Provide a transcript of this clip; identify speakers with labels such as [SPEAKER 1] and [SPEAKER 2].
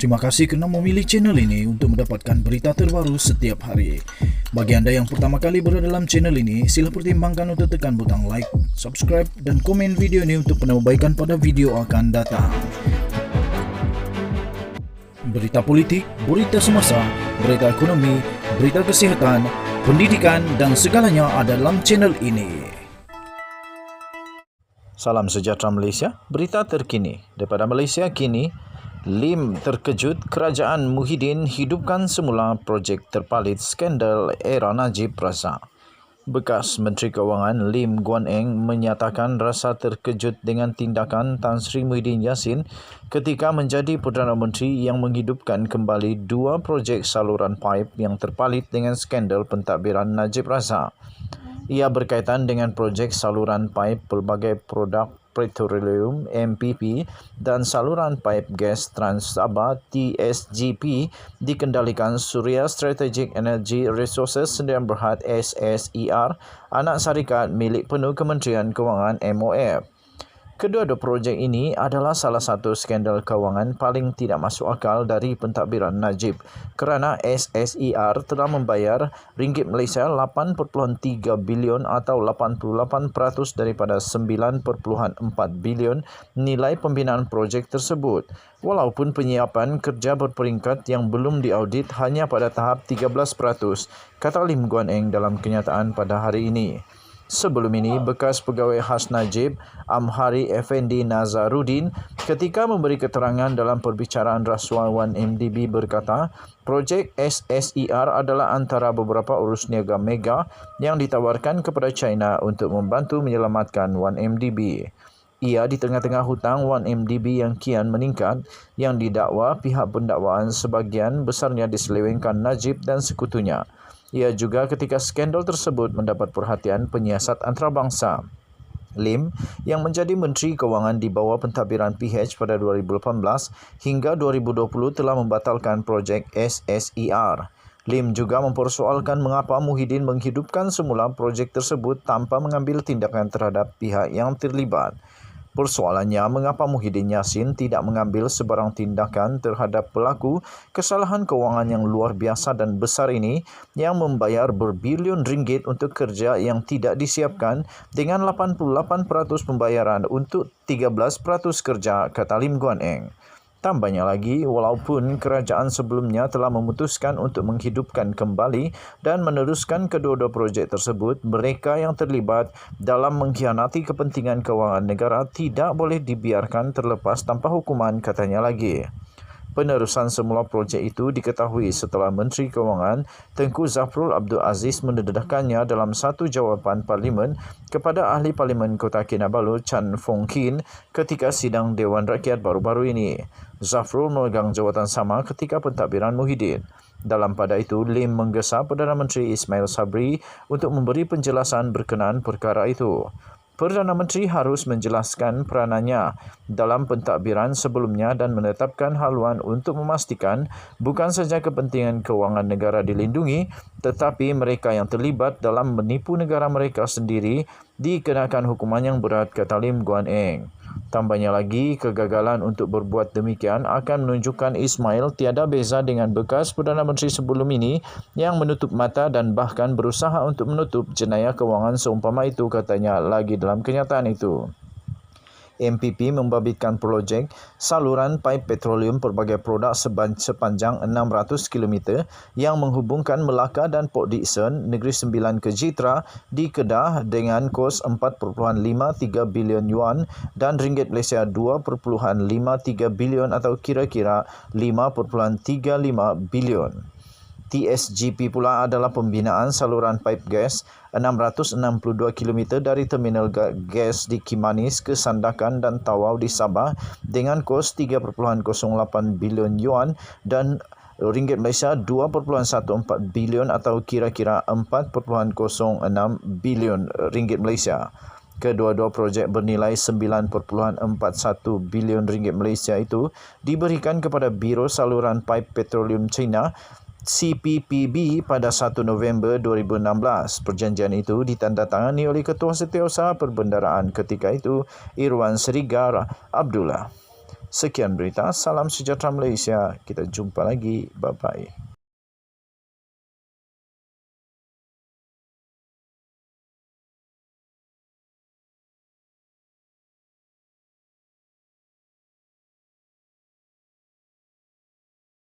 [SPEAKER 1] Terima kasih kerana memilih channel ini untuk mendapatkan berita terbaru setiap hari. Bagi anda yang pertama kali berada dalam channel ini, sila pertimbangkan untuk tekan butang like, subscribe dan komen video ini untuk penambahbaikan pada video akan datang. Berita politik, berita semasa, berita ekonomi, berita kesihatan, pendidikan dan segalanya ada dalam channel ini. Salam sejahtera Malaysia, berita terkini daripada Malaysia kini. Lim terkejut kerajaan Muhyiddin hidupkan semula projek terpalit skandal era Najib Razak. Bekas Menteri Kewangan Lim Guan Eng menyatakan rasa terkejut dengan tindakan Tan Sri Muhyiddin Yassin ketika menjadi Perdana Menteri yang menghidupkan kembali dua projek saluran paip yang terpalit dengan skandal pentadbiran Najib Razak. Ia berkaitan dengan projek saluran paip pelbagai produk petroleum MPP dan saluran paip gas Trans Sabah TSGP dikendalikan Suria Strategic Energy Resources Sdn Bhd SSER, anak syarikat milik penuh Kementerian Kewangan MOF. Kedua-dua projek ini adalah salah satu skandal kewangan paling tidak masuk akal dari pentadbiran Najib kerana SSER telah membayar ringgit Malaysia 8.3 bilion atau 88% daripada 9.4 bilion nilai pembinaan projek tersebut. Walaupun penyiapan kerja berperingkat yang belum diaudit hanya pada tahap 13%, kata Lim Guan Eng dalam kenyataan pada hari ini. Sebelum ini, bekas pegawai khas Najib, Amhari Effendi Nazaruddin, ketika memberi keterangan dalam perbicaraan rasuah 1MDB berkata, projek SSER adalah antara beberapa urus niaga mega yang ditawarkan kepada China untuk membantu menyelamatkan 1MDB. Ia di tengah-tengah hutang 1MDB yang kian meningkat, yang didakwa pihak pendakwaan sebagian besarnya diselewengkan Najib dan sekutunya. Ia juga ketika skandal tersebut mendapat perhatian penyiasat antarabangsa. Lim, yang menjadi Menteri Kewangan di bawah pentadbiran PH pada 2018 hingga 2020 telah membatalkan projek SSER. Lim juga mempersoalkan mengapa Muhyiddin menghidupkan semula projek tersebut tanpa mengambil tindakan terhadap pihak yang terlibat. Persoalannya, mengapa Muhyiddin Yassin tidak mengambil sebarang tindakan terhadap pelaku kesalahan kewangan yang luar biasa dan besar ini yang membayar berbilion ringgit untuk kerja yang tidak disiapkan dengan 88% pembayaran untuk 13% kerja, kata Lim Guan Eng. Tambahnya lagi, walaupun kerajaan sebelumnya telah memutuskan untuk menghidupkan kembali dan meneruskan kedua-dua projek tersebut, mereka yang terlibat dalam mengkhianati kepentingan kewangan negara tidak boleh dibiarkan terlepas tanpa hukuman, katanya lagi. Penerusan semula projek itu diketahui setelah Menteri Kewangan Tengku Zafrul Abdul Aziz mendedahkannya dalam satu jawapan Parlimen kepada Ahli Parlimen Kota Kinabalu Chan Fong Kin ketika sidang Dewan Rakyat baru-baru ini. Zafrul memegang jawatan sama ketika pentadbiran Muhyiddin. Dalam pada itu, Lim menggesa Perdana Menteri Ismail Sabri untuk memberi penjelasan berkenaan perkara itu. Perdana Menteri harus menjelaskan peranannya dalam pentadbiran sebelumnya dan menetapkan haluan untuk memastikan bukan saja kepentingan kewangan negara dilindungi, tetapi mereka yang terlibat dalam menipu negara mereka sendiri dikenakan hukuman yang berat, kata Lim Guan Eng. Tambahnya lagi, kegagalan untuk berbuat demikian akan menunjukkan Ismail tiada beza dengan bekas Perdana Menteri sebelum ini yang menutup mata dan bahkan berusaha untuk menutup jenayah kewangan seumpama itu, katanya lagi dalam kenyataan itu. MPP membabitkan projek saluran paip petroleum pelbagai produk sepanjang 600 km yang menghubungkan Melaka dan Port Dickson, Negeri Sembilan ke Jitra di Kedah dengan kos 4.53 bilion yuan dan ringgit Malaysia 2.53 bilion atau kira-kira 5.35 bilion. TSGP pula adalah pembinaan saluran paip gas 662 km dari terminal gas di Kimanis ke Sandakan dan Tawau di Sabah dengan kos 3.08 bilion yuan dan ringgit Malaysia 2.14 bilion atau kira-kira 4.06 bilion ringgit Malaysia. Kedua-dua projek bernilai 9.41 bilion ringgit Malaysia itu diberikan kepada Biro Saluran Paip Petroleum China CPPB pada 1 November 2016. Perjanjian itu ditandatangani oleh Ketua Setiausaha Perbendaraan ketika itu, Irwan Serigar Abdullah. Sekian berita, salam sejahtera Malaysia. Kita jumpa lagi. Bye-bye.